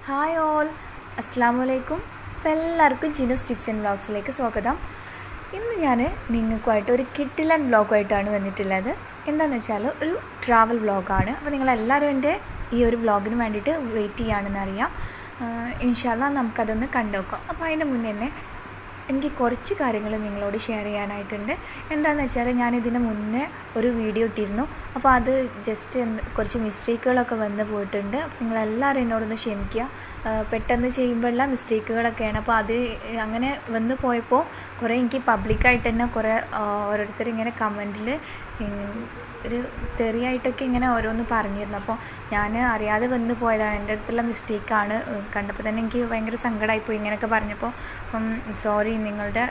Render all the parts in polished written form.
Hi all, അസ്സാമു അലൈക്കും. അപ്പോൾ എല്ലാവർക്കും ചിനൂസ് ടിപ്സ് ആൻഡ് വ്ളോഗ്സിലേക്ക് സ്വാഗതം. ഇന്ന് ഞാൻ നിങ്ങൾക്കുമായിട്ട് ഒരു കിഡിലൻ വ്ളോഗുമായിട്ടാണ് വന്നിട്ടുള്ളത്. എന്താണെന്ന് വെച്ചാൽ ഒരു ട്രാവൽ വ്ളോഗാണ്. അപ്പോൾ നിങ്ങളെല്ലാവരും എൻ്റെ ഈ ഒരു വ്ളോഗിന് വേണ്ടിയിട്ട് വെയിറ്റ് ചെയ്യുകയാണെന്നറിയാം. ഇൻഷാ അല്ലാഹ് നമുക്കതൊന്ന് കണ്ടുനോക്കാം. അപ്പോൾ അതിന് മുന്നേ തന്നെ എനിക്ക് കുറച്ച് കാര്യങ്ങൾ നിങ്ങളോട് ഷെയർ ചെയ്യാനായിട്ടുണ്ട്. എന്താണെന്ന് വെച്ചാൽ ഞാനിതിന് മുന്നേ ഒരു വീഡിയോ ഇട്ടിരുന്നു. അപ്പോൾ അത് ജസ്റ്റ് കുറച്ച് മിസ്റ്റേക്കുകളൊക്കെ വന്ന് പോയിട്ടുണ്ട്. അപ്പോൾ നിങ്ങളെല്ലാവരും എന്നോടൊന്ന് ക്ഷമിക്കുക. പെട്ടെന്ന് ചെയ്യുമ്പോഴുള്ള മിസ്റ്റേക്കുകളൊക്കെയാണ്. അപ്പോൾ അത് അങ്ങനെ വന്ന് പോയപ്പോൾ കുറേ എനിക്ക് പബ്ലിക്കായിട്ട് തന്നെ കുറേ ഓരോരുത്തർ ഇങ്ങനെ കമൻറ്റിൽ ഒരു തെറിയായിട്ടൊക്കെ ഇങ്ങനെ ഓരോന്ന് പറഞ്ഞിരുന്നു. അപ്പോൾ ഞാൻ അറിയാതെ വന്ന് പോയതാണ്, എൻ്റെ അടുത്തുള്ള മിസ്റ്റേക്കാണ്. കണ്ടപ്പോൾ തന്നെ എനിക്ക് ഭയങ്കര സങ്കടമായിപ്പോയി ഇങ്ങനെയൊക്കെ പറഞ്ഞപ്പോൾ. സോറി, നിങ്ങളുടെ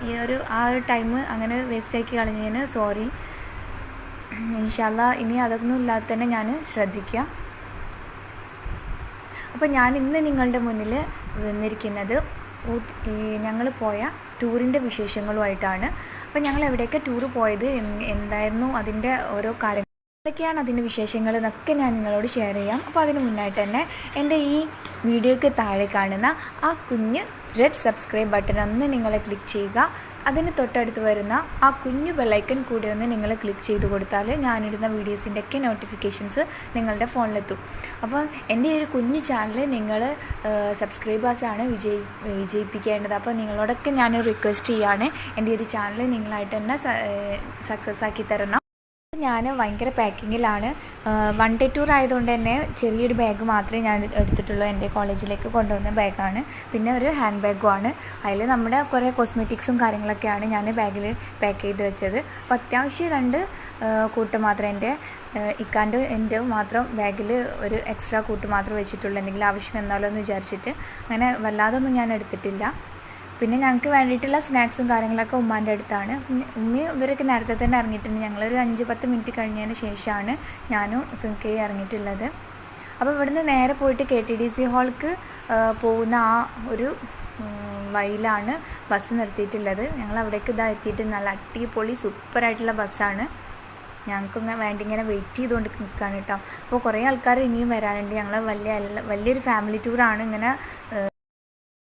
ഈ ആ ഒരു ടൈം അങ്ങനെ വേസ്റ്റാക്കി കളഞ്ഞതിന് സോറി. ഇൻഷാ അല്ലാഹ് ഇനി അതൊന്നും ഇല്ലാതെ തന്നെ ഞാൻ ശ്രദ്ധിക്കാം. അപ്പോൾ ഞാൻ ഇന്ന് നിങ്ങളുടെ മുന്നിൽ വന്നിരിക്കുന്നത് ഞങ്ങൾ പോയ ടൂറിൻ്റെ വിശേഷങ്ങളുമായിട്ടാണ്. അപ്പോൾ ഞങ്ങൾ എവിടെയൊക്കെ ടൂറ് പോയത്, എന്തായിരുന്നു അതിൻ്റെ ഓരോ കാര്യങ്ങൾ, എന്തൊക്കെയാണ് അതിൻ്റെ വിശേഷങ്ങൾ എന്നൊക്കെ ഞാൻ നിങ്ങളോട് ഷെയർ ചെയ്യാം. അപ്പോൾ അതിന് മുന്നായിട്ട് തന്നെ എൻ്റെ ഈ വീഡിയോയ്ക്ക് താഴെ കാണുന്ന ആ കുഞ്ഞ് റെഡ് സബ്സ്ക്രൈബ് ബട്ടൺ ഒന്ന് നിങ്ങൾ ക്ലിക്ക് ചെയ്യുക. അതിന് തൊട്ടടുത്ത് വരുന്ന ആ കുഞ്ഞു ബെല്ലൈക്കൺ കൂടി ഒന്ന് നിങ്ങൾ ക്ലിക്ക് ചെയ്ത് കൊടുത്താൽ ഞാനിടുന്ന വീഡിയോസിൻ്റെ ഒക്കെ നോട്ടിഫിക്കേഷൻസ് നിങ്ങളുടെ ഫോണിലെത്തും. അപ്പോൾ എൻ്റെ ഈ ഒരു കുഞ്ഞു ചാനൽ നിങ്ങൾ സബ്സ്ക്രൈബേഴ്സാണ് വിജയിപ്പിക്കേണ്ടത്. അപ്പോൾ നിങ്ങളോടൊക്കെ ഞാൻ റിക്വസ്റ്റ് ചെയ്യുകയാണ്, എൻ്റെ ഒരു ചാനൽ നിങ്ങളായിട്ട് തന്നെ സക്സസ് ആക്കി തരണം. ഞാൻ ഭയങ്കര പാക്കിങ്ങിലാണ്. വൺ ഡേ ടൂർ ആയതുകൊണ്ട് തന്നെ ചെറിയൊരു ബാഗ് മാത്രമേ ഞാൻ എടുത്തിട്ടുള്ളൂ. എൻ്റെ കോളേജിലേക്ക് കൊണ്ടുവന്ന ബാഗാണ്. പിന്നെ ഒരു ഹാൻഡ് ബാഗുമാണ്. അതിൽ നമ്മുടെ കുറേ കോസ്മെറ്റിക്സും കാര്യങ്ങളൊക്കെയാണ് ഞാൻ ബാഗിൽ പാക്ക് ചെയ്ത് വെച്ചത്. അപ്പോൾ അത്യാവശ്യം 2 കൂട്ട് മാത്രം, എൻ്റെ ഇക്കാൻ്റെ എൻ്റെ മാത്രം ബാഗിൽ ഒരു എക്സ്ട്രാ കൂട്ട് മാത്രം വെച്ചിട്ടുള്ളൂ, എന്തെങ്കിലും ആവശ്യം വന്നാലോ എന്ന് വിചാരിച്ചിട്ട്. അങ്ങനെ വല്ലാതൊന്നും ഞാൻ എടുത്തിട്ടില്ല. പിന്നെ ഞങ്ങൾക്ക് വേണ്ടിയിട്ടുള്ള സ്നാക്സും കാര്യങ്ങളൊക്കെ ഉമ്മാൻ്റെ അടുത്താണ്. ഉമ്മി ഇവരൊക്കെ നേരത്തെ തന്നെ ഇറങ്ങിയിട്ടുണ്ട്. ഞങ്ങളൊരു 5-10 മിനിറ്റ് കഴിഞ്ഞതിന് ശേഷമാണ് ഞാനും സുൻകയും ഇറങ്ങിയിട്ടുള്ളത്. അപ്പോൾ ഇവിടുന്ന് നേരെ പോയിട്ട് KTDC ഹാൾക്ക് പോകുന്ന ആ ഒരു വഴിയിലാണ് ബസ് നിർത്തിയിട്ടുള്ളത്. ഞങ്ങൾ അവിടേക്ക് എത്തിയിട്ട് നല്ല അടിപൊളി സൂപ്പറായിട്ടുള്ള ബസ്സാണ്. ഞങ്ങൾക്കിങ്ങനെ വേണ്ടി ഇങ്ങനെ വെയിറ്റ് ചെയ്തുകൊണ്ട് നിൽക്കുകയാണ് കേട്ടോ. അപ്പോൾ കുറേ ആൾക്കാർ ഇനിയും വരാനുണ്ട്. ഞങ്ങൾ വലിയൊരു ഫാമിലി ടൂറാണ് ഇങ്ങനെ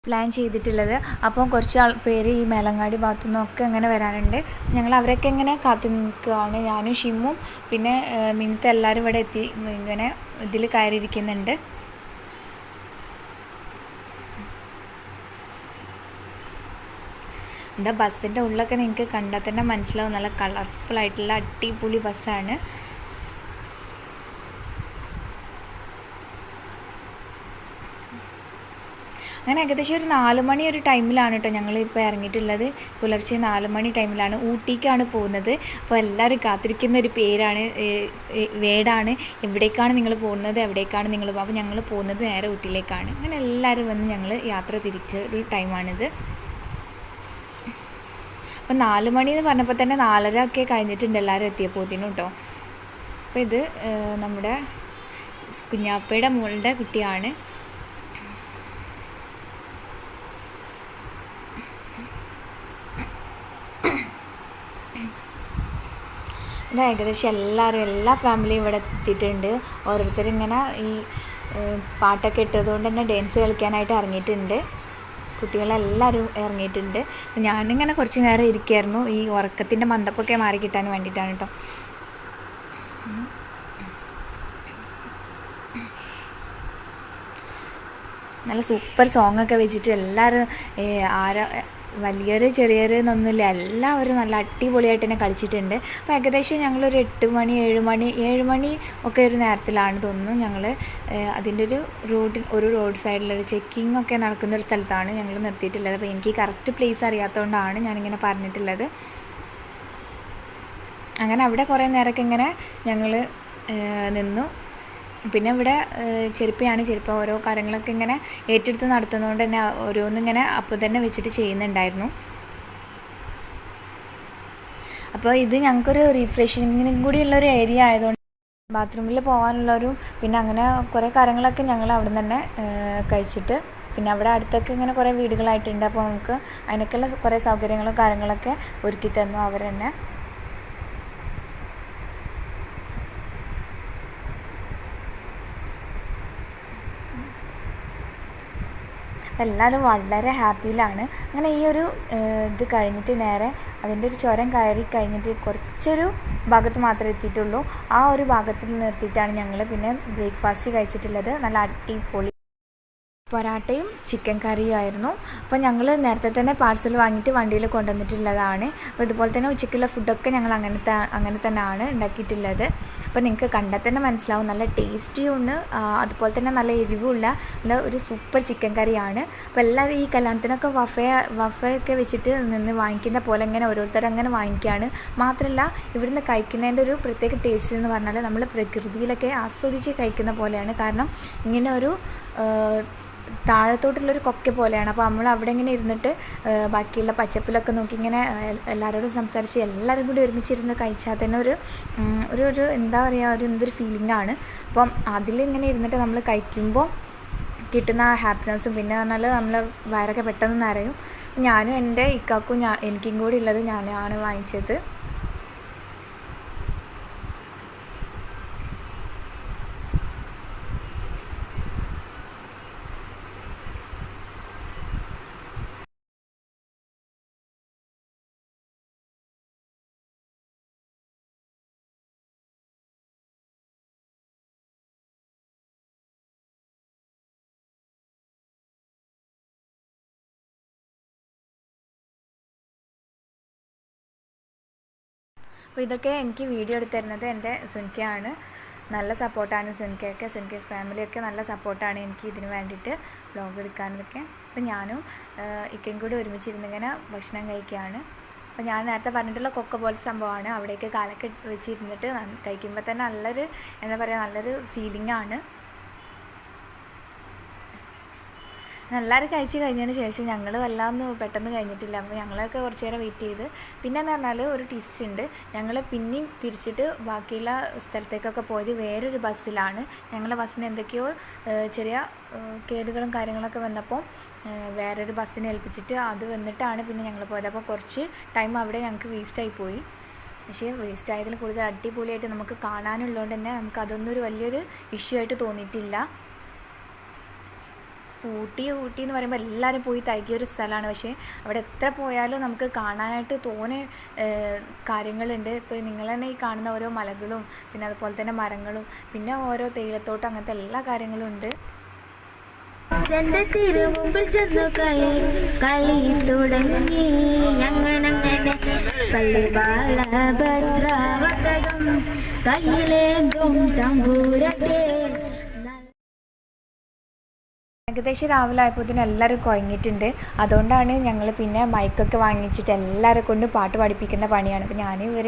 പ്ലാൻ ചെയ്തിട്ടുള്ളത്. അപ്പം കുറച്ച് പേര് ഈ മേലങ്ങാടി ഭാഗത്തു നിന്നൊക്കെ ഇങ്ങനെ വരാനുണ്ട്. ഞങ്ങൾ അവരൊക്കെ ഇങ്ങനെ കാത്തു നിൽക്കുകയാണ്. ഞാനും ഷിമ്മും പിന്നെ മിനിത്ത് എല്ലാവരും ഇവിടെ എത്തി ഇങ്ങനെ ഇതിൽ കയറിയിരിക്കുന്നുണ്ട്. എന്താ ബസ്സിൻ്റെ ഉള്ളൊക്കെ നിങ്ങൾക്ക് കണ്ടാൽ തന്നെ മനസ്സിലാവും, നല്ല കളർഫുള്ളായിട്ടുള്ള അടിപൊളി ബസ്സാണ്. അങ്ങനെ ഏകദേശം ഒരു 4 മണി ഒരു ടൈമിലാണ് കേട്ടോ ഞങ്ങളിപ്പോൾ ഇറങ്ങിയിട്ടുള്ളത്. പുലർച്ചെ 4 മണി ടൈമിലാണ് ഊട്ടിക്കാണ് പോകുന്നത്. അപ്പോൾ എല്ലാവരും കാത്തിരിക്കുന്ന ഒരു വേടാണ്, എവിടേക്കാണ് നിങ്ങൾ പോകുന്നത്, എവിടേക്കാണ് നിങ്ങൾ പോകുന്നത്. അപ്പോൾ ഞങ്ങൾ പോകുന്നത് നേരെ ഊട്ടിയിലേക്കാണ്. അങ്ങനെ എല്ലാവരും വന്ന് ഞങ്ങൾ യാത്ര തിരിച്ച ഒരു ടൈമാണിത്. അപ്പോൾ 4 മണി എന്ന് പറഞ്ഞപ്പോൾ തന്നെ 4:30 ഒക്കെ കഴിഞ്ഞിട്ടുണ്ട് എല്ലാവരും എത്തിയപ്പോഴത്തേനും കേട്ടോ. അപ്പോൾ ഇത് നമ്മുടെ കുഞ്ഞാപ്പയുടെ മോളുടെ കുട്ടിയാണ്. ഏകദേശം എല്ലാ ഫാമിലിയും ഇവിടെ എത്തിയിട്ടുണ്ട്. ഓരോരുത്തരിങ്ങനെ ഈ പാട്ടൊക്കെ ഇട്ടതുകൊണ്ട് തന്നെ ഡാൻസ് കളിക്കാനായിട്ട് ഇറങ്ങിയിട്ടുണ്ട്. കുട്ടികളെല്ലാവരും ഇറങ്ങിയിട്ടുണ്ട്. ഞാനിങ്ങനെ കുറച്ച് നേരം ഇരിക്കുകയായിരുന്നു, ഈ ഉറക്കത്തിൻ്റെ മന്ദപ്പൊക്കെ മാറി കിട്ടാൻ വേണ്ടിയിട്ടാണ് കേട്ടോ. നല്ല സൂപ്പർ സോങ്ങൊക്കെ വെച്ചിട്ട് എല്ലാവരും വലിയൊരു ചെറിയൊരു എന്നൊന്നുമില്ല, എല്ലാവരും നല്ല അടിപൊളിയായിട്ട് തന്നെ കളിച്ചിട്ടുണ്ട്. അപ്പോൾ ഏകദേശം ഞങ്ങളൊരു 8 മണി 7 മണി ഒക്കെ ഒരു നേരത്തിലാണ് തോന്നുന്നു ഞങ്ങൾ അതിൻ്റെ ഒരു റോഡ് സൈഡിലൊരു ചെക്കിംഗ് ഒക്കെ നടക്കുന്നൊരു സ്ഥലത്താണ് ഞങ്ങൾ നിർത്തിയിട്ടുള്ളത്. അപ്പോൾ എനിക്ക് കറക്റ്റ് പ്ലേസ് അറിയാത്തതുകൊണ്ടാണ് ഞാനിങ്ങനെ പറഞ്ഞിട്ടുള്ളത്. അങ്ങനെ അവിടെ കുറേ നേരമൊക്കെ ഇങ്ങനെ ഞങ്ങൾ നിന്നു. പിന്നെ ഇവിടെ ചെരുപ്പ് ഓരോ കാര്യങ്ങളൊക്കെ ഇങ്ങനെ ഏറ്റെടുത്ത് നടത്തുന്നതുകൊണ്ട് തന്നെ ഓരോന്നിങ്ങനെ അപ്പോൾ തന്നെ വെച്ചിട്ട് ചെയ്യുന്നുണ്ടായിരുന്നു. അപ്പോൾ ഇത് ഞങ്ങൾക്കൊരു റീഫ്രഷിങ്ങിനും കൂടിയുള്ളൊരു ഏരിയ ആയതുകൊണ്ട് ബാത്റൂമിൽ പോകാനുള്ളവരും പിന്നെ അങ്ങനെ കുറേ കാര്യങ്ങളൊക്കെ ഞങ്ങൾ അവിടെ നിന്ന് തന്നെ കഴിച്ചിട്ട്, പിന്നെ അവിടെ അടുത്തൊക്കെ ഇങ്ങനെ കുറേ വീടുകളായിട്ടുണ്ട്. അപ്പോൾ നമുക്ക് അതിനൊക്കെയുള്ള കുറേ സൗകര്യങ്ങളും കാര്യങ്ങളൊക്കെ ഒരുക്കി തന്നു അവർ തന്നെ. എല്ലാവരും വളരെ ഹാപ്പിയിലാണ്. അങ്ങനെ ഈ ഒരു ഇത് കഴിഞ്ഞിട്ട് നേരെ അതിൻ്റെ ഒരു ചുരം കയറി കഴിഞ്ഞിട്ട് കുറച്ചൊരു ഭാഗത്ത് മാത്രമേ എത്തിയിട്ടുള്ളൂ. ആ ഒരു ഭാഗത്തിൽ നിർത്തിയിട്ടാണ് ഞങ്ങൾ പിന്നെ ബ്രേക്ക്ഫാസ്റ്റ് കഴിച്ചിട്ടുള്ളത്. നല്ല അടിപൊളി പൊറാട്ടയും ചിക്കൻ കറിയും ആയിരുന്നു. അപ്പോൾ ഞങ്ങൾ നേരത്തെ തന്നെ പാർസൽ വാങ്ങിയിട്ട് വണ്ടിയിൽ കൊണ്ടുവന്നിട്ടുള്ളതാണ്. അപ്പോൾ ഇതുപോലെ തന്നെ ഉച്ചയ്ക്കുള്ള ഫുഡൊക്കെ ഞങ്ങൾ അങ്ങനെ തന്നെയാണ് ഉണ്ടാക്കിയിട്ടുള്ളത്. അപ്പോൾ നിങ്ങൾക്ക് കണ്ടാൽ തന്നെ മനസ്സിലാവും നല്ല ടേസ്റ്റിയുണ്ട്, അതുപോലെ തന്നെ നല്ല എരിവുള്ള നല്ല ഒരു സൂപ്പർ ചിക്കൻ കറിയാണ്. അപ്പോൾ എല്ലാവരും ഈ കല്യാണത്തിനൊക്കെ വഫയൊക്കെ വെച്ചിട്ട് നിന്ന് വാങ്ങിക്കുന്ന പോലെ ഇങ്ങനെ ഓരോരുത്തർ അങ്ങനെ വാങ്ങിക്കുകയാണ്. മാത്രമല്ല ഇവിടുന്ന് കഴിക്കുന്നതിൻ്റെ ഒരു പ്രത്യേക ടേസ്റ്റ് എന്ന് പറഞ്ഞാൽ നമ്മൾ പ്രകൃതിയിലൊക്കെ ആസ്വദിച്ച് കഴിക്കുന്ന പോലെയാണ്. കാരണം ഇങ്ങനെ ഒരു താഴത്തോട്ടുള്ളൊരു കൊക്ക പോലെയാണ്. അപ്പോൾ നമ്മൾ അവിടെ ഇങ്ങനെ ഇരുന്നിട്ട് ബാക്കിയുള്ള പച്ചപ്പിലൊക്കെ നോക്കി ഇങ്ങനെ എല്ലാവരോടും സംസാരിച്ച് എല്ലാവരും കൂടി ഒരുമിച്ചിരുന്ന് കഴിച്ചാൽ തന്നെ ഒരു എന്താ പറയുക, എന്തൊരു ഫീലിംഗാണ്. അപ്പം അതിലിങ്ങനെ ഇരുന്നിട്ട് നമ്മൾ കഴിക്കുമ്പോൾ കിട്ടുന്ന ആ ഹാപ്പിനെസ്സും പിന്നെ പറഞ്ഞാൽ നമ്മൾ വയറൊക്കെ പെട്ടെന്ന് നിറയും. ഞാനും എൻ്റെ ഇക്കാക്കും എനിക്കും കൂടി ഉള്ളത് ഞാനാണ് വാങ്ങിച്ചത്. അപ്പോൾ ഇതൊക്കെ എനിക്ക് വീഡിയോ എടുത്ത് തരുന്നത് എൻ്റെ സുനിക്കയാണ്. നല്ല സപ്പോർട്ടാണ് സുനിക്കയൊക്കെ, സുനിക്ക ഫാമിലിയൊക്കെ നല്ല സപ്പോർട്ടാണ് എനിക്ക് ഇതിന് വേണ്ടിയിട്ട് വ്ലോഗ് എടുക്കാനൊക്കെ. അപ്പോൾ ഞാനും ഇക്കയും കൂടി ഒരുമിച്ചിരുന്നിങ്ങനെ ഭക്ഷണം കഴിക്കുകയാണ്. അപ്പോൾ ഞാൻ നേരത്തെ പറഞ്ഞിട്ടുള്ള കൊക്ക പോലത്തെ സംഭവമാണ്. അവിടേക്ക് കാലൊക്കെ വെച്ചിരുന്നിട്ട് കഴിക്കുമ്പോൾ തന്നെ നല്ലൊരു എന്താ പറയുക, നല്ലൊരു ഫീലിംഗാണ്. എല്ലാവരും കഴിച്ച് കഴിഞ്ഞതിന് ശേഷം ഞങ്ങൾ വല്ലാതൊന്നും പെട്ടെന്ന് കഴിഞ്ഞിട്ടില്ല. അപ്പോൾ ഞങ്ങളൊക്കെ കുറച്ച് നേരം വെയിറ്റ് ചെയ്ത്. പിന്നെ എന്ന് പറഞ്ഞാൽ ഒരു ട്വിസ്റ്റ് ഉണ്ട്. ഞങ്ങൾ പിന്നെയും തിരിച്ചിട്ട് ബാക്കിയുള്ള സ്ഥലത്തേക്കൊക്കെ പോയത് വേറൊരു ബസ്സിലാണ്. ഞങ്ങളുടെ ബസ്സിന് എന്തൊക്കെയോ ചെറിയ കേടുകളും കാര്യങ്ങളൊക്കെ വന്നപ്പോൾ വേറൊരു ബസ്സിനെ ഏൽപ്പിച്ചിട്ട് അത് വന്നിട്ടാണ് പിന്നെ ഞങ്ങൾ പോയത്. അപ്പോൾ കുറച്ച് ടൈം അവിടെ ഞങ്ങൾക്ക് വേസ്റ്റായി പോയി. പക്ഷേ വേസ്റ്റ് ആയതിൽ കൂടുതൽ അടിപൊളിയായിട്ട് നമുക്ക് കാണാനുള്ളതുകൊണ്ട് തന്നെ നമുക്ക് അതൊന്നും ഒരു വലിയൊരു ഇഷ്യൂ ആയിട്ട് തോന്നിയിട്ടില്ല. ഊട്ടി എന്ന് പറയുമ്പോൾ എല്ലാവരും പോയി തയ്ക്കിയൊരു സ്ഥലമാണ്. പക്ഷേ അവിടെ എത്ര പോയാലും നമുക്ക് കാണാനായിട്ട് തോനെ കാര്യങ്ങളുണ്ട്. ഇപ്പോൾ നിങ്ങൾ തന്നെ ഈ കാണുന്ന ഓരോ മലകളും പിന്നെ അതുപോലെ തന്നെ മരങ്ങളും പിന്നെ ഓരോ തേയിലത്തോട്ടം അങ്ങനത്തെ എല്ലാ കാര്യങ്ങളും ഉണ്ട്. ഏകദേശം രാവിലെ ആയപ്പോൾ എല്ലാവരും കുഴങ്ങിയിട്ടുണ്ട്. അതുകൊണ്ടാണ് ഞങ്ങൾ പിന്നെ മൈക്കൊക്കെ വാങ്ങിച്ചിട്ട് എല്ലാവരെ കൊണ്ടും പാട്ട് പഠിപ്പിക്കുന്ന പണിയാണ്. അപ്പോൾ ഇവർ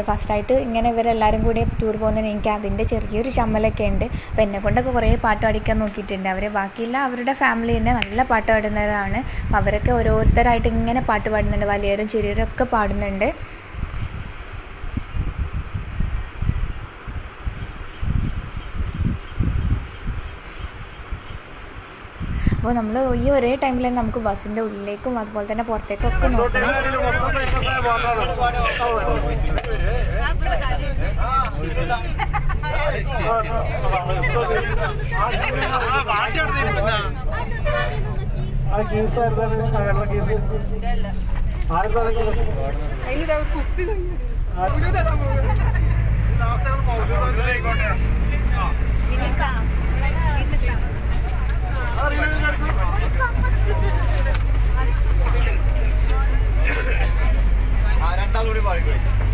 ഫസ്റ്റായിട്ട് ഇങ്ങനെ ഇവരെല്ലാവരും കൂടി ടൂർ പോകുന്നതിന് എനിക്ക് അതിൻ്റെ ചെറിയൊരു ചമ്മലൊക്കെ ഉണ്ട്. അപ്പോൾ എന്നെക്കൊണ്ടൊക്കെ കുറേ പാട്ട് പഠിക്കാൻ നോക്കിയിട്ടുണ്ട്. ബാക്കിയുള്ള അവരുടെ ഫാമിലി തന്നെ നല്ല പാട്ട് പാടുന്നവരാണ്. അപ്പോൾ അവരൊക്കെ ഓരോരുത്തരായിട്ട് ഇങ്ങനെ പാട്ട് പാടുന്നുണ്ട്. വലിയവരും ചെറിയവരും ഒക്കെ പാടുന്നുണ്ട്. അപ്പോൾ നമ്മൾ ഈ ഒരേ ടൈമിൽ തന്നെ നമുക്ക് ബസ്സിൻ്റെ ഉള്ളിലേക്കും അതുപോലെ തന്നെ പുറത്തേക്കൊക്കെ നോക്കണം.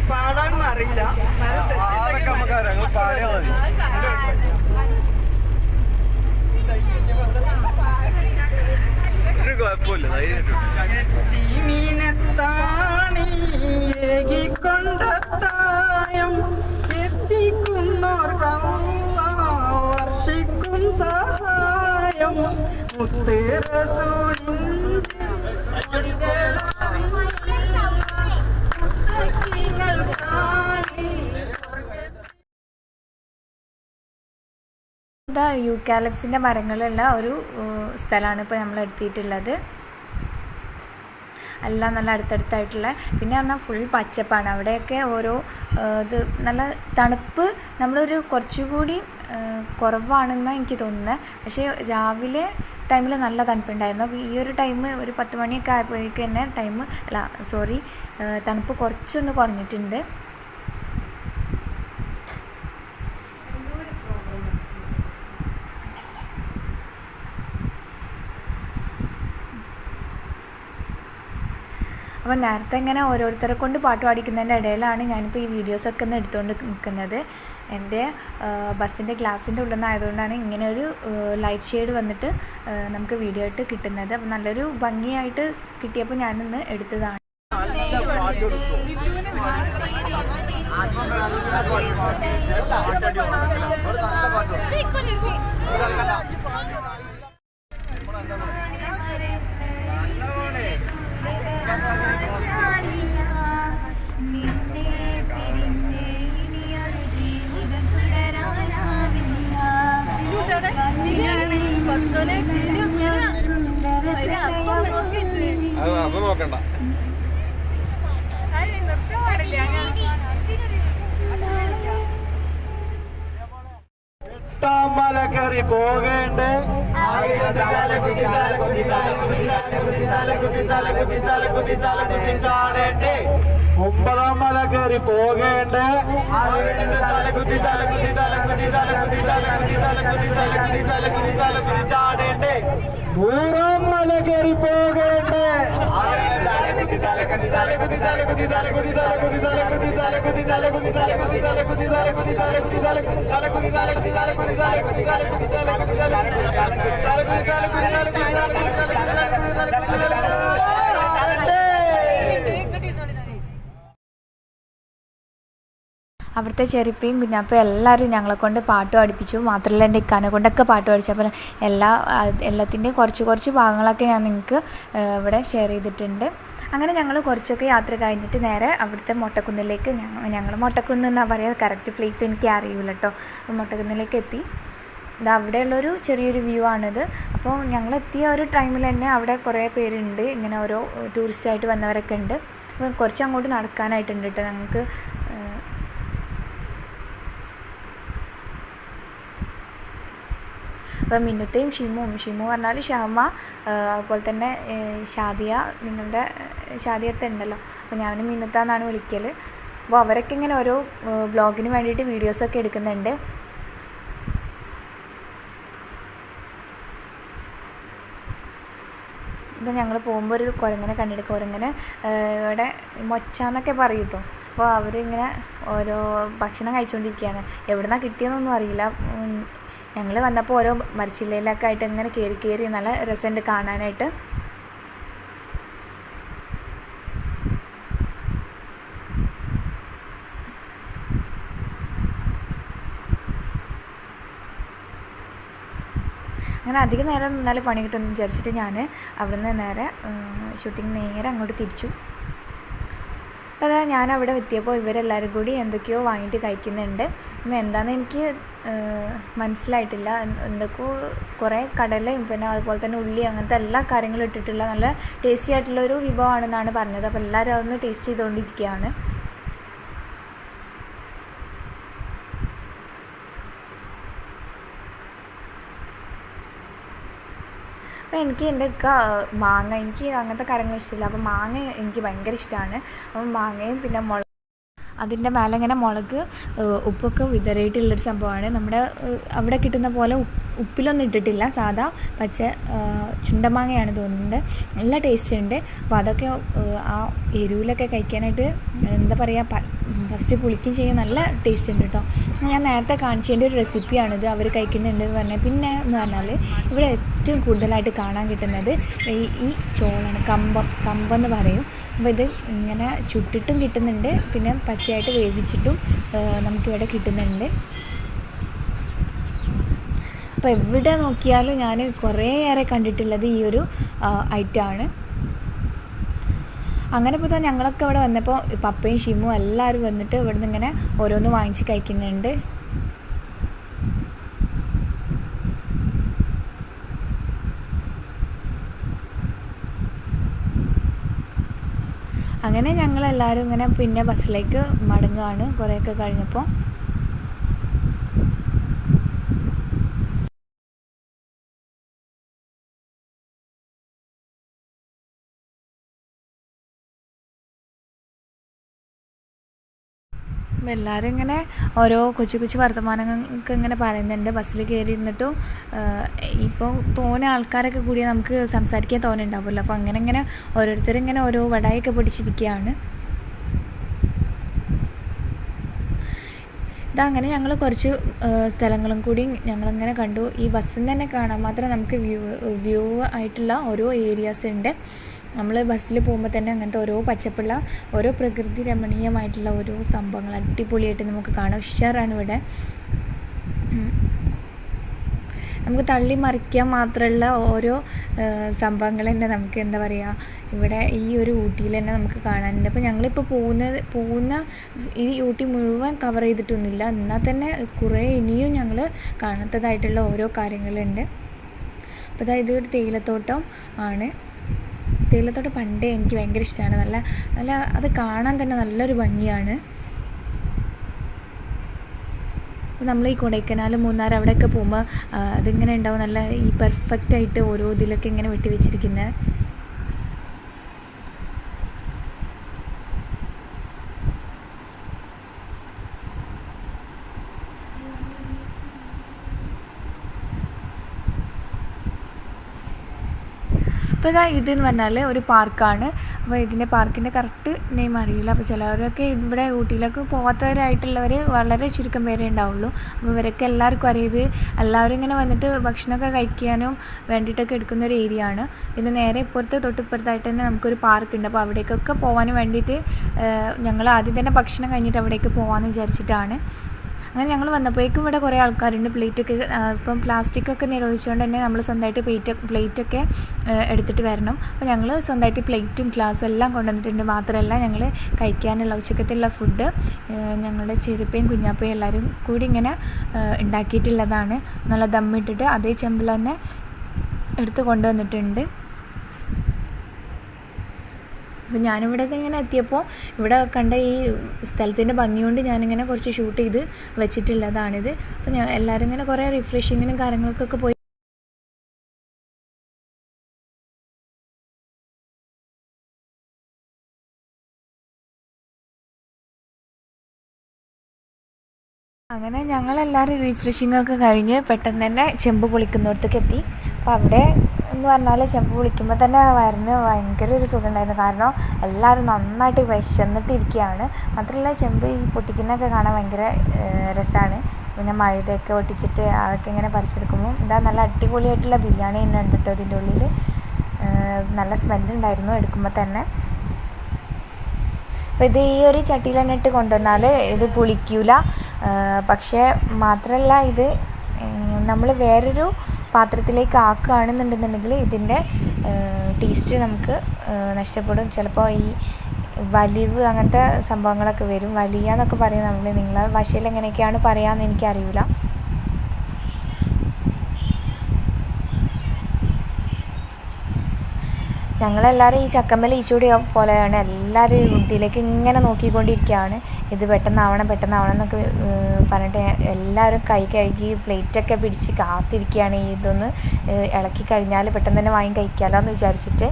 പാടാനൊന്നും അറിയില്ല, പാടിയാ മതി. ഒരു കുഴപ്പമില്ല. മീനെത്താണിയേകിക്കൊണ്ടത്തായം എത്തിക്കുന്നോർക്കം വർഷിക്കും സഹായം മുത്തേറസൂലിൻ യൂക്കാലിപ്സിൻ്റെ മരങ്ങളുള്ള ഒരു സ്ഥലമാണ് ഇപ്പോൾ നമ്മൾ എത്തിയിട്ടുള്ളത്. എല്ലാം നല്ല അടുത്തടുത്തായിട്ടുള്ള, പിന്നെ പറഞ്ഞാൽ ഫുൾ പച്ചപ്പാണ്. അവിടെയൊക്കെ ഓരോ ഇത് നല്ല തണുപ്പ് നമ്മളൊരു കുറച്ചുകൂടി കുറവാണെന്നാണ് എനിക്ക് തോന്നുന്നത്. പക്ഷേ രാവിലെ ടൈമിൽ നല്ല തണുപ്പുണ്ടായിരുന്നു. അപ്പോൾ ഈ ഒരു ടൈം ഒരു 10 മണിയൊക്കെ ആയപ്പോഴേക്ക് തന്നെ തണുപ്പ് കുറച്ചൊന്ന് കുറഞ്ഞിട്ടുണ്ട്. അപ്പോൾ നേരത്തെ ഇങ്ങനെ ഓരോരുത്തരെ കൊണ്ട് പാട്ട് പാടിക്കുന്നതിൻ്റെ ഇടയിലാണ് ഞാനിപ്പോൾ ഈ വീഡിയോസൊക്കെ ഒന്ന് എടുത്തുകൊണ്ട് നിൽക്കുന്നത്. എൻ്റെ ബസ്സിൻ്റെ ഗ്ലാസിൻ്റെ ഉള്ളിൽ നിന്നായതുകൊണ്ടാണ് ഇങ്ങനെ ഒരു ലൈറ്റ് ഷെയ്ഡ് വന്നിട്ട് നമുക്ക് വീഡിയോ ആയിട്ട് കിട്ടുന്നത്. അപ്പോൾ നല്ലൊരു ഭംഗിയായിട്ട് കിട്ടിയപ്പോൾ ഞാനൊന്ന് എടുത്തതാണ്. അത് നോക്കണ്ട. മല കയറി പോകേണ്ടേ, ചാടേണ്ടേ, 9ാം മല കയറി പോകേണ്ടേ, ചാടേണ്ടേ, 100ാം മല കയറി പോകേണ്ടേ, അവിടുത്തെ ചെറുപ്പിയും കുഞ്ഞാപ്പയും എല്ലാവരും ഞങ്ങളെ കൊണ്ട് പാട്ട് പഠിപ്പിച്ചു. മാത്രമല്ല എൻ്റെ ഇക്കാനെ കൊണ്ടൊക്കെ പാട്ട് പഠിച്ചു. അപ്പോൾ എല്ലാത്തിൻ്റെയും കുറച്ച് ഭാഗങ്ങളൊക്കെ ഞാൻ നിങ്ങൾക്ക് ഇവിടെ ഷെയർ ചെയ്തിട്ടുണ്ട്. അങ്ങനെ ഞങ്ങൾ കുറച്ചൊക്കെ യാത്ര കഴിഞ്ഞിട്ട് നേരെ അവിടുത്തെ മൊട്ടക്കുന്നിലേക്ക് ഞങ്ങൾ മൊട്ടക്കുന്ന് എന്നാണ് പറയുക, കറക്റ്റ് പ്ലേസ് എനിക്ക് അറിയില്ല കേട്ടോ. അപ്പോൾ മൊട്ടക്കുന്നിലേക്ക് എത്തി. ഇത് അവിടെയുള്ളൊരു ചെറിയൊരു വ്യൂ ആണിത്. അപ്പോൾ ഞങ്ങളെത്തിയ ഒരു ടൈമിൽ തന്നെ അവിടെ കുറേ പേരുണ്ട്, ഇങ്ങനെ ഓരോ ടൂറിസ്റ്റായിട്ട് വന്നവരൊക്കെ ഉണ്ട്. അപ്പോൾ കുറച്ച് അങ്ങോട്ട് നടക്കാനായിട്ടുണ്ട് കേട്ടോ ഞങ്ങൾക്ക്. അപ്പോൾ മിന്നുത്തയും ഷിമു പറഞ്ഞാൽ ഷഹമ, അതുപോലെ തന്നെ നിങ്ങളുടെ ഷാദിയത്തെ ഉണ്ടല്ലോ, അപ്പോൾ ഞാൻ മിന്നുത്ത എന്നാണ് വിളിക്കൽ. അപ്പോൾ അവരൊക്കെ ഇങ്ങനെ ഓരോ വ്ളോഗിന് വേണ്ടിയിട്ട് വീഡിയോസൊക്കെ എടുക്കുന്നുണ്ട്. ഇപ്പോൾ ഞങ്ങൾ പോകുമ്പോൾ ഒരു കുരങ്ങനെ കണ്ടിട്ട്, കുരങ്ങനെ ഇവിടെ മൊച്ചാന്നൊക്കെ പറയും കേട്ടോ. അപ്പോൾ അവരിങ്ങനെ ഓരോ ഭക്ഷണം കഴിച്ചുകൊണ്ടിരിക്കുകയാണ്. എവിടെ നിന്നാണ് കിട്ടിയതെന്നൊന്നും അറിയില്ല. ഞങ്ങൾ വന്നപ്പോൾ ഓരോ മരച്ചില്ലയിലൊക്കെ ആയിട്ട് ഇങ്ങനെ കയറി നല്ല രസമുണ്ട് കാണാനായിട്ട്. അങ്ങനെ അധികം നേരം നിന്നാൽ പണി കിട്ടുമെന്ന് വിചാരിച്ചിട്ട് ഞാൻ അവിടെ നിന്ന് നേരെ നേരെ അങ്ങോട്ട് തിരിച്ചു. അപ്പോൾ ഞാൻ അവിടെ എത്തിയപ്പോൾ ഇവരെല്ലാവരും കൂടി എന്തൊക്കെയോ വാങ്ങിയിട്ട് കഴിക്കുന്നുണ്ട്. എന്താണെന്ന് എനിക്ക് മനസ്സിലായിട്ടില്ല. എന്തൊക്കെയോ കുറേ കടലയും പിന്നെ അതുപോലെ തന്നെ ഉള്ളി അങ്ങനത്തെ എല്ലാ കാര്യങ്ങളും ഇട്ടിട്ടുള്ള നല്ല ടേസ്റ്റി ആയിട്ടുള്ളൊരു വിഭവമാണെന്നാണ് പറഞ്ഞത്. അപ്പോൾ എല്ലാവരും അതൊന്ന് ടേസ്റ്റ് ചെയ്തുകൊണ്ടിരിക്കുകയാണ്. അപ്പോൾ എനിക്ക് എൻ്റെ മാങ്ങ, എനിക്ക് അങ്ങനത്തെ കാര്യങ്ങൾ ഇഷ്ടമില്ല. അപ്പോൾ മാങ്ങ എനിക്ക് ഭയങ്കര ഇഷ്ടമാണ്. അപ്പം മാങ്ങയും പിന്നെ അതിൻ്റെ മേലെ ഇങ്ങനെ മുളക് ഉപ്പൊക്കെ വിതറിയിട്ടുള്ളൊരു സംഭവമാണ്. നമ്മുടെ അവിടെ കിട്ടുന്ന പോലെ ഉപ്പിലൊന്നും ഇട്ടിട്ടില്ല, സാധാ പച്ച ചുണ്ടമാങ്ങയാണ് തോന്നുന്നുണ്ട്. നല്ല ടേസ്റ്റ് ഉണ്ട്. അപ്പോൾ അതൊക്കെ ആ എരിവിലൊക്കെ കഴിക്കാനായിട്ട് എന്താ പറയുക, ഫസ്റ്റ് പുളിക്കും ചെയ്യും, നല്ല ടേസ്റ്റ് ഉണ്ട് കേട്ടോ. ഞാൻ നേരത്തെ കാണിച്ചതിൻ്റെ ഒരു റെസിപ്പിയാണിത്, അവർ കഴിക്കുന്നുണ്ടെന്ന് പറഞ്ഞാൽ. പിന്നെ എന്ന് പറഞ്ഞാൽ ഇവിടെ ഏറ്റവും കൂടുതലായിട്ട് കാണാൻ കിട്ടുന്നത് ഈ ചോളാണ്, കമ്പെന്ന് പറയും. അപ്പോൾ ഇത് ഇങ്ങനെ ചുട്ടിട്ടും കിട്ടുന്നുണ്ട്, പിന്നെ പച്ചയായിട്ട് വേവിച്ചിട്ടും നമുക്കിവിടെ കിട്ടുന്നുണ്ട്. അപ്പോൾ എവിടെ നോക്കിയാലും ഞാൻ കുറേയേറെ കണ്ടിട്ടുള്ളത് ഈ ഒരു ഐറ്റമാണ്. അങ്ങനെ ഇപ്പോൾ ഞങ്ങളൊക്കെ ഇവിടെ വന്നപ്പോൾ പപ്പയും ഷിമും എല്ലാവരും വന്നിട്ട് ഇവിടെ നിന്ന് ഇങ്ങനെ ഓരോന്ന് വാങ്ങിച്ച് കഴിക്കുന്നുണ്ട്. അങ്ങനെ ഞങ്ങളെല്ലാവരും ഇങ്ങനെ പിന്നെ ബസ്സിലേക്ക് മടങ്ങുകയാണ് കുറേയൊക്കെ കഴിഞ്ഞപ്പോൾ. എല്ലാവരും ഇങ്ങനെ ഓരോ കൊച്ചു കൊച്ചു വർത്തമാനങ്ങൾക്ക് ഇങ്ങനെ പറയുന്നുണ്ട്. ബസ്സിൽ കയറിയിരുന്നിട്ടും ഇപ്പോൾ തോനെ ആൾക്കാരൊക്കെ കൂടി നമുക്ക് സംസാരിക്കാൻ തോന്നുന്നുണ്ടാവുമല്ലോ. അപ്പോൾ അങ്ങനെ ഓരോരുത്തരിങ്ങനെ ഓരോ വടായൊക്കെ പിടിച്ചിരിക്കുകയാണ്. ഇതങ്ങനെ ഞങ്ങൾ കുറച്ച് സ്ഥലങ്ങളും കൂടി ഞങ്ങളിങ്ങനെ കണ്ടു. ഈ ബസ്സിൽ നിന്ന് തന്നെ കാണാൻ മാത്രം നമുക്ക് വ്യൂ ആയിട്ടുള്ള ഓരോ ഏരിയാസ് ഉണ്ട്. നമ്മൾ ബസ്സിൽ പോകുമ്പോൾ തന്നെ അങ്ങനത്തെ ഓരോ പച്ചപ്പുള്ള ഓരോ പ്രകൃതി രമണീയമായിട്ടുള്ള ഓരോ സംഭവങ്ങൾ അടിപൊളിയായിട്ട് നമുക്ക് കാണാം. ഉഷാറാണ് ഇവിടെ. നമുക്ക് തള്ളി മറിക്കാൻ മാത്രമുള്ള ഓരോ സംഭവങ്ങൾ തന്നെ നമുക്ക് എന്താ പറയുക ഇവിടെ ഈ ഒരു ഊട്ടിയിൽ തന്നെ നമുക്ക് കാണാനുണ്ട്. അപ്പോൾ ഞങ്ങളിപ്പോൾ പോകുന്ന ഈ ഊട്ടി മുഴുവൻ കവർ ചെയ്തിട്ടൊന്നുമില്ല. എന്നാൽ തന്നെ കുറേ ഇനിയും ഞങ്ങൾ കാണാത്തതായിട്ടുള്ള ഓരോ കാര്യങ്ങളുണ്ട്. അപ്പോൾ അതായത് ഒരു തേയിലത്തോട്ടം ആണ്. തേയിലത്തോട്ടം പണ്ടേ എനിക്ക് ഭയങ്കര ഇഷ്ടമാണ്. നല്ല അത് കാണാൻ തന്നെ നല്ലൊരു ഭംഗിയാണ്. അപ്പോൾ നമ്മൾ ഈ കൊടൈക്കനാൽ, മൂന്നാർ അവിടെയൊക്കെ പോകുമ്പോൾ അതിങ്ങനെ ഉണ്ടാവും നല്ല ഈ പെർഫെക്റ്റായിട്ട് ഓരോ ഇതിലൊക്കെ ഇങ്ങനെ വെട്ടി വെച്ചിരിക്കുന്നത്. അപ്പോൾ ഇതെന്ന് പറഞ്ഞാൽ ഒരു പാർക്കാണ്. അപ്പോൾ ഇതിൻ്റെ പാർക്കിൻ്റെ കറക്റ്റ് നെയിം അറിയില്ല. അപ്പോൾ ചിലവരൊക്കെ ഇവിടെ ഊട്ടിയിലേക്ക് പോകാത്തവരായിട്ടുള്ളവർ വളരെ ചുരുക്കം പേരേ ഉണ്ടാവുള്ളൂ. അപ്പോൾ ഇവരൊക്കെ എല്ലാവർക്കും അറിയത് എല്ലാവരും ഇങ്ങനെ വന്നിട്ട് ഭക്ഷണമൊക്കെ കഴിക്കാനും വേണ്ടിയിട്ടൊക്കെ എടുക്കുന്ന ഒരു ഏരിയ ആണ്. ഇതിന് നേരെ തൊട്ടിപ്പുറത്തായിട്ട് തന്നെ നമുക്കൊരു പാർക്കുണ്ട്. അപ്പോൾ അവിടേക്കൊക്കെ പോകാൻ വേണ്ടിയിട്ട് ഞങ്ങൾ ആദ്യം തന്നെ ഭക്ഷണം കഴിഞ്ഞിട്ട് അവിടേക്ക് പോകാമെന്ന് വിചാരിച്ചിട്ടാണ്. അങ്ങനെ ഞങ്ങൾ വന്നപ്പോഴേക്കും ഇവിടെ കുറേ ആൾക്കാരുണ്ട്. പ്ലേറ്റൊക്കെ ഇപ്പം പ്ലാസ്റ്റിക്കൊക്കെ നിരോധിച്ചുകൊണ്ട് തന്നെ നമ്മൾ സ്വന്തമായിട്ട് പ്ലേറ്റൊക്കെ എടുത്തിട്ട് വരണം. അപ്പോൾ ഞങ്ങൾ സ്വന്തമായിട്ട് പ്ലേറ്റും ഗ്ലാസ്സും എല്ലാം കൊണ്ടുവന്നിട്ടുണ്ട്. മാത്രമല്ല ഞങ്ങൾ കഴിക്കാനുള്ള ഉച്ചക്കത്തുള്ള ഫുഡ് ഞങ്ങളുടെ ചെരുപ്പയും കുഞ്ഞാപ്പയും എല്ലാവരും കൂടി ഇങ്ങനെ ഉണ്ടാക്കിയിട്ടുള്ളതാണ്. നല്ല ദമ്മിട്ടിട്ട് അതേ ചെമ്പിൽ തന്നെ എടുത്ത് കൊണ്ടുവന്നിട്ടുണ്ട്. അപ്പോൾ ഞാനിവിടെ ഇങ്ങനെ എത്തിയപ്പോൾ ഇവിടെ കണ്ട ഈ സ്ഥലത്തിൻ്റെ ഭംഗി കൊണ്ട് ഞാനിങ്ങനെ കുറച്ച് ഷൂട്ട് ചെയ്ത് വെച്ചിട്ടുള്ളതാണിത്. അപ്പോൾ എല്ലാവരും ഇങ്ങനെ കുറേ റിഫ്രഷിങ്ങിനും കാര്യങ്ങൾക്കൊക്കെ പോയി അങ്ങനെ ഞങ്ങളെല്ലാവരും റിഫ്രഷിങ്ങൊക്കെ കഴിഞ്ഞ് പെട്ടെന്ന് തന്നെ ചെമ്പ് പൊളിക്കുന്നിടത്തേക്ക് എത്തി. അപ്പോൾ അവിടെ എന്ന് പറഞ്ഞാൽ ചെമ്പ് പൊളിക്കുമ്പോൾ തന്നെ വയറിന് ഭയങ്കര ഒരു സുഖം ഉണ്ടായിരുന്നു. കാരണം എല്ലാവരും നന്നായിട്ട് വിശന്നിട്ടിരിക്കുകയാണ്. മാത്രമല്ല ചെമ്പ് ഈ പൊട്ടിക്കുന്നതൊക്കെ കാണാൻ ഭയങ്കര രസമാണ്. പിന്നെ മൈദയൊക്കെ ഒട്ടിച്ചിട്ട് അതൊക്കെ ഇങ്ങനെ പറിച്ചെടുക്കുമ്പോൾ ഇതാ നല്ല അടിപൊളിയായിട്ടുള്ള ബിരിയാണി തന്നെ ഉണ്ട് കേട്ടോ. ഇതിൻ്റെ ഉള്ളിൽ നല്ല സ്മെല്ലുണ്ടായിരുന്നു എടുക്കുമ്പോൾ തന്നെ. അപ്പോൾ ഇത് ഈ ഒരു ചട്ടിയിൽ തന്നെ ഇട്ട് കൊണ്ടുവന്നാൽ ഇത് പുളിക്കൂല. പക്ഷേ മാത്രമല്ല ഇത് നമ്മൾ വേറൊരു പാത്രത്തിലേക്ക് ആക്കുകയാണെന്നുണ്ടെന്നുണ്ടെങ്കിൽ ഇതിൻ്റെ ടേസ്റ്റ് നമുക്ക് നഷ്ടപ്പെടും. ചിലപ്പോൾ ഈ വലിവ് അങ്ങനത്തെ സംഭവങ്ങളൊക്കെ വരും. വലിയ എന്നൊക്കെ പറയും നമ്മൾ. നിങ്ങളെ ഭാഷയിൽ എങ്ങനെയൊക്കെയാണ് പറയാമെന്ന് എനിക്കറിയില്ല. ഞങ്ങളെല്ലാവരും ഈ ചക്കമ്മൽ ഈച്ചൂടി പോലെയാണ് എല്ലാവരും ഊട്ടിയിലേക്ക് ഇങ്ങനെ നോക്കിക്കൊണ്ടിരിക്കുകയാണ്. ഇത് പെട്ടെന്നാവണം എന്നൊക്കെ പറഞ്ഞിട്ട് എല്ലാവരും കൈ കഴുകി പ്ലേറ്റൊക്കെ പിടിച്ച് കാത്തിരിക്കുകയാണ്. ഇതൊന്ന് ഇളക്കി കഴിഞ്ഞാൽ പെട്ടെന്ന് തന്നെ വാങ്ങി കഴിക്കാമല്ലോ എന്ന് വിചാരിച്ചിട്ട്.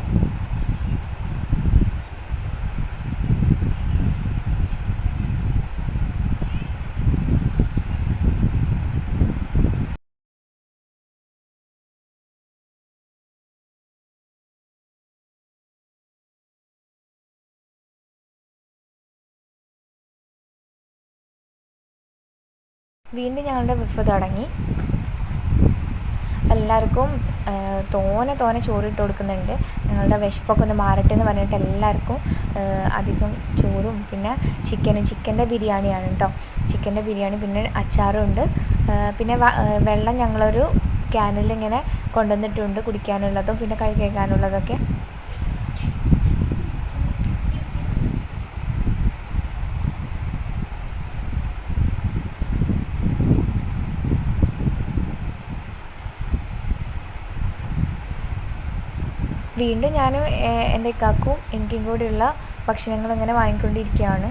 വീണ്ടും ഞങ്ങളുടെ ബുഫ് തുടങ്ങി. എല്ലാവർക്കും തോനെ ചോറിട്ട് കൊടുക്കുന്നുണ്ട്. ഞങ്ങളുടെ വിശപ്പൊക്കെ ഒന്ന് മാറട്ടെ എന്ന് പറഞ്ഞിട്ട് എല്ലാവർക്കും അധികം ചോറും പിന്നെ ചിക്കൻ്റെ ബിരിയാണിയാണ് കേട്ടോ. ചിക്കൻ്റെ ബിരിയാണി, പിന്നെ അച്ചാറും ഉണ്ട്. പിന്നെ വെള്ളം ഞങ്ങളൊരു ക്യാനിൽ ഇങ്ങനെ കൊണ്ടുവന്നിട്ടുണ്ട്, കുടിക്കാനുള്ളതും പിന്നെ കൈ കഴുകാനുള്ളതൊക്കെ. വീണ്ടും ഞാനും എൻ്റെ ഇക്കാക്കും എനിക്കും കൂടിയുള്ള ഭക്ഷണങ്ങൾ ഇങ്ങനെ വാങ്ങിക്കൊണ്ടിരിക്കുകയാണ്.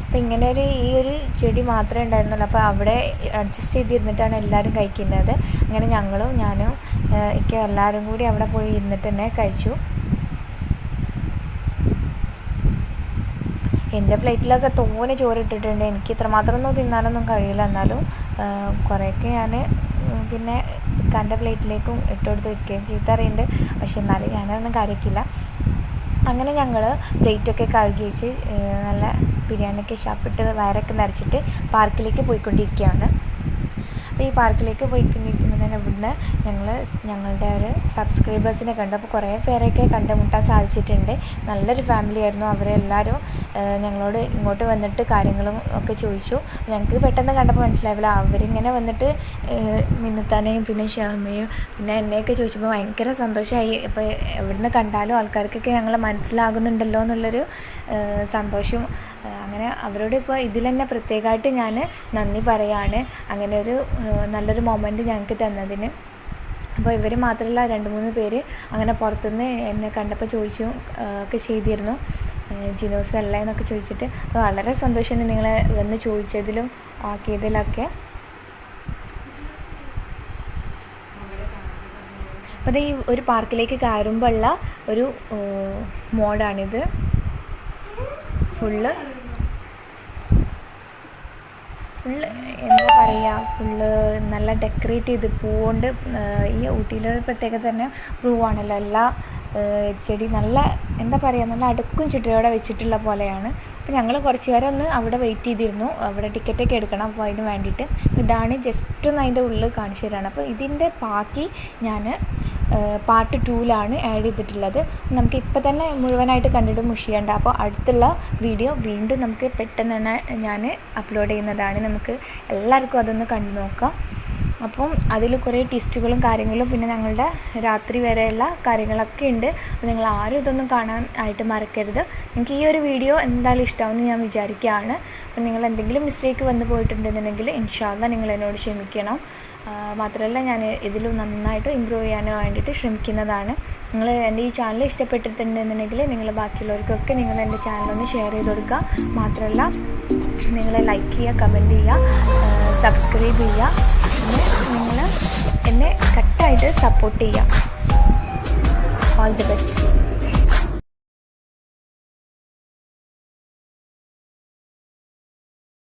അപ്പോൾ ഇങ്ങനെ ഈ ഒരു ചെടി മാത്രമേ ഉണ്ടായിരുന്നുള്ളൂ. അപ്പോൾ അവിടെ അഡ്ജസ്റ്റ് ചെയ്തിരുന്നിട്ടാണ് എല്ലാവരും കഴിക്കുന്നത്. അങ്ങനെ ഞാനും ഒക്കെ എല്ലാവരും കൂടി അവിടെ പോയി ഇരുന്നിട്ട് തന്നെ കഴിച്ചു. എൻ്റെ പ്ലേറ്റിലൊക്കെ തോനെ ചോറ് ഇട്ടിട്ടുണ്ട്. എനിക്ക് ഇത്രമാത്രമൊന്നും തിന്നാനൊന്നും കഴിയില്ല. എന്നാലും കുറേയൊക്കെ ഞാൻ പിന്നെ ഇക്കാൻ്റെ പ്ലേറ്റിലേക്കും ഇട്ടുകൊടുത്ത് വെക്കുകയും ചീത്തറിയുന്നുണ്ട്. പക്ഷെ എന്നാലും ഞാനതൊന്നും കാര്യക്കില്ല. അങ്ങനെ ഞങ്ങൾ പ്ലേറ്റൊക്കെ കഴുകി വെച്ച് നല്ല ബിരിയാണിയൊക്കെ ഷാപ്പിട്ട് വയറൊക്കെ നിറച്ചിട്ട് പാർക്കിലേക്ക് പോയിക്കൊണ്ടിരിക്കുകയാണ്. അപ്പോൾ ഈ പാർക്കിലേക്ക് പോയിക്കൊണ്ടിരിക്കുമ്പോൾ തന്നെ ഇവിടുന്ന് ഞങ്ങളുടെ ഒരു സബ്സ്ക്രൈബേഴ്സിനെ കണ്ടു. അപ്പോൾ കുറേ പേരെയൊക്കെ കണ്ടുമുട്ടാൻ സാധിച്ചിട്ടുണ്ട്. നല്ലൊരു ഫാമിലി ആയിരുന്നു. അവരെല്ലാവരും ഞങ്ങളോട് ഇങ്ങോട്ട് വന്നിട്ട് കാര്യങ്ങളും ഒക്കെ ചോദിച്ചു. ഞങ്ങൾക്ക് പെട്ടെന്ന് കണ്ടപ്പോൾ മനസ്സിലാവില്ല. അവരിങ്ങനെ വന്നിട്ട് മിന്നുത്താനെയും പിന്നെ ഷാമയും പിന്നെ എന്നെയൊക്കെ ചോദിച്ചപ്പോൾ ഭയങ്കര സന്തോഷമായി. അപ്പോൾ എവിടുന്ന് കണ്ടാലും ആൾക്കാർക്കൊക്കെ ഞങ്ങൾ മനസ്സിലാകുന്നുണ്ടല്ലോ എന്നുള്ളൊരു സന്തോഷവും. അങ്ങനെ അവരോട് ഇപ്പോൾ ഇതിൽ തന്നെ പ്രത്യേകമായിട്ട് ഞാൻ നന്ദി പറയുകയാണ്, അങ്ങനെ ഒരു നല്ലൊരു മൊമെൻറ്റ് ഞങ്ങൾക്ക് തന്നതിന്. അപ്പോൾ ഇവർ മാത്രമല്ല 2-3 പേര് അങ്ങനെ പുറത്തുനിന്ന് എന്നെ കണ്ടപ്പോൾ ചോദിച്ചു ഒക്കെ ചെയ്തിരുന്നു, ജിനോസ് അല്ല എന്നൊക്കെ ചോദിച്ചിട്ട്. അപ്പോൾ വളരെ സന്തോഷമുണ്ട് നിങ്ങളെ വന്ന് ചോദിച്ചതിലും ആക്കിയതിലൊക്കെ. അപ്പോൾ ഈ ഒരു പാർക്കിലേക്ക് കയറുമ്പോൾ ഉള്ള ഒരു മോഡാണിത്. ഫുള്ള് എന്താ പറയുക, ഫുള്ള് നല്ല ഡെക്കറേറ്റ് ചെയ്ത് പൂവുകൊണ്ട്. ഈ ഊട്ടിയിലെ പ്രത്യേകത തന്നെ പൂവാണല്ലോ. എല്ലാ ചെടി നല്ല എന്താ പറയുക, നല്ല അടുക്കും ചുറ്റിയോടെ വെച്ചിട്ടുള്ള പോലെയാണ്. അപ്പോൾ ഞങ്ങൾ കുറച്ച് നേരം ഒന്ന് അവിടെ വെയിറ്റ് ചെയ്തിരുന്നു. അവിടെ ടിക്കറ്റൊക്കെ എടുക്കണം. അപ്പോൾ അതിന് വേണ്ടിയിട്ട് ഇതാണ് ജസ്റ്റ് ഒന്ന് അതിൻ്റെ ഉള്ളിൽ കാണിച്ചു തരാണ്. അപ്പോൾ ഇതിൻ്റെ ബാക്കി ഞാൻ പാർട്ട് 2-ലാണ് ആഡ് ചെയ്തിട്ടുള്ളത്. നമുക്ക് ഇപ്പോൾ തന്നെ മുഴുവനായിട്ട് കണ്ടിട്ട് മുഷിയേണ്ട. അപ്പോൾ അടുത്തുള്ള വീഡിയോ വീണ്ടും നമുക്ക് പെട്ടെന്ന് തന്നെ ഞാൻ അപ്ലോഡ് ചെയ്യുന്നതാണ്. നമുക്ക് എല്ലാവർക്കും അതൊന്ന് കണ്ടു നോക്കാം. അപ്പം അതിൽ കുറേ ടിസ്റ്റുകളും കാര്യങ്ങളും പിന്നെ ഞങ്ങളുടെ രാത്രി വരെയുള്ള കാര്യങ്ങളൊക്കെ ഉണ്ട്. അപ്പോൾ നിങ്ങൾ ആരും ഇതൊന്നും കാണാൻ ആയിട്ട് മറക്കരുത്. നിങ്ങൾക്ക് ഈ ഒരു വീഡിയോ എന്തായാലും ഇഷ്ടമാവുമെന്ന് ഞാൻ വിചാരിക്കുകയാണ്. അപ്പം നിങ്ങൾ എന്തെങ്കിലും മിസ്റ്റേക്ക് വന്നു പോയിട്ടുണ്ടെന്നുണ്ടെങ്കിൽ ഇൻഷാ അല്ലാഹ് നിങ്ങൾ എന്നോട് ക്ഷമിക്കണം. മാത്രമല്ല ഞാൻ ഇതിലും നന്നായിട്ട് ഇമ്പ്രൂവ് ചെയ്യാൻ വേണ്ടിയിട്ട് ശ്രമിക്കുന്നതാണ്. നിങ്ങൾ എൻ്റെ ഈ ചാനൽ ഇഷ്ടപ്പെട്ടിട്ടുണ്ടെന്നുണ്ടെങ്കിൽ നിങ്ങൾ ബാക്കിയുള്ളവർക്കൊക്കെ നിങ്ങൾ എൻ്റെ ചാനലൊന്ന് ഷെയർ ചെയ്ത് കൊടുക്കുക. മാത്രമല്ല നിങ്ങൾ ലൈക്ക് ചെയ്യുക, കമൻറ്റ് ചെയ്യുക, സബ്സ്ക്രൈബ് ചെയ്യുക. പിന്നെ നിങ്ങൾ എന്നെ കട്ടായിട്ട് സപ്പോർട്ട് ചെയ്യുക. All the best.